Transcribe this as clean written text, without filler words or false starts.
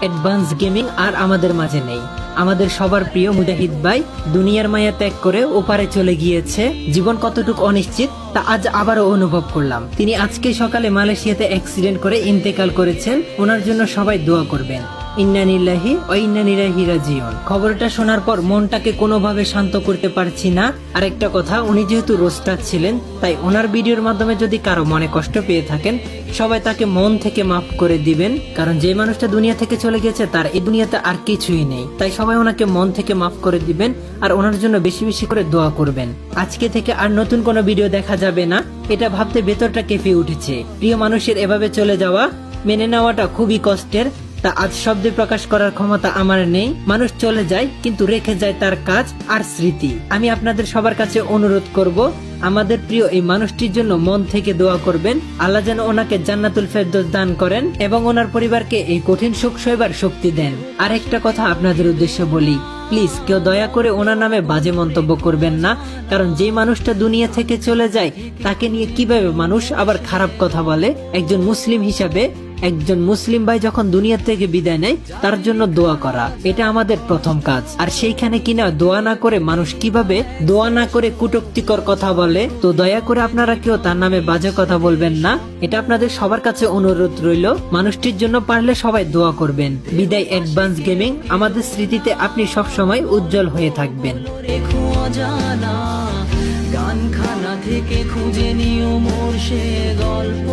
Advance gaming আর আমাদের মাঝে নেই। আমাদের সবার প্রিয় মুজাহিদ ভাই দুনিয়ার মায়া ত্যাগ করে ওপারে চলে গিয়েছে। জীবন কতটুকু অনিশ্চিত তা আজ আবারও অনুভব করলাম। তিনি আজকে সকালে মালয়েশিয়াতে অ্যাক্সিডেন্ট করে ইন্তেকাল করেছেন। ওনার জন্য সবাই দোয়া করবেন। ইন্না লিল্লাহি ওয়া ইন্না ইলাইহি রাজিউন। খবরটা শোনার পর মনটাকে কোনোভাবে শান্ত করতে পারছি না। আর একটা কথা, উনি যেহেতু রোস্টার ছিলেন, তাই ওনার ভিডিওর মাধ্যমে যদি কারো মনে কষ্ট পেয়ে থাকেন, সবাই তাকে মন থেকে মাফ করে দিবেন। কারণ যে মানুষটা দুনিয়া থেকে চলে গেছে তার এই দুনিয়াতে আর কিছুই নেই। তাই সবাই ওনাকে মন থেকে মাফ করে দিবেন আর ওনার জন্য বেশি বেশি করে দোয়া করবেন। আজকে থেকে আর নতুন কোনো ভিডিও দেখা যাবে না, এটা ভাবতে ভেতরটা কেঁপে উঠেছে। প্রিয় মানুষের এভাবে চলে যাওয়া মেনে নেওয়াটা খুবই কষ্টের। তা আজ শব্দে প্রকাশ করার ক্ষমতা আমার নেই। মানুষ চলে যায় কিন্তু রেখে যায় তার কাজ আর স্মৃতি। আমি আপনাদের সবার কাছে অনুরোধ করব, আমাদের প্রিয় এই মানুষটির জন্য মন থেকে দোয়া করবেন। আল্লাহ যেন ওনাকে জান্নাতুল ফেরদৌস দান করেন এবং ওনার পরিবারকে এই কঠিন সুখ সইবার শক্তি দেন। আর একটা কথা আপনাদের উদ্দেশ্যে বলি, প্লিজ কেউ দয়া করে ওনার নামে বাজে মন্তব্য করবেন না। কারণ যে মানুষটা দুনিয়া থেকে চলে যায় তাকে নিয়ে কিভাবে মানুষ আবার খারাপ কথা বলে। একজন মুসলিম হিসাবে একজন মুসলিম ভাই যখন দুনিয়া থেকে বিদায় নেয় তার জন্য দোয়া করা, এটা আমাদের প্রথম কাজ। আর সেইখানে কিনা দোয়া না করে মানুষ কিভাবে দোয়া না করে কুটুক্তিকর কথা বলে। তো দয়া করে আপনারা কেউ তার নামে বাজে কথা বলবেন না, এটা আপনাদের সবার কাছে অনুরোধ রইল। মানুষটির জন্য পারলে সবাই দোয়া করবেন। বিদায় অ্যাডভান্স গেমিং, আমাদের স্মৃতিতে আপনি সব সময় উজ্জ্বল হয়ে থাকবেন। গানখানা থেকে খুঁজে নিও মোর সে গল্প।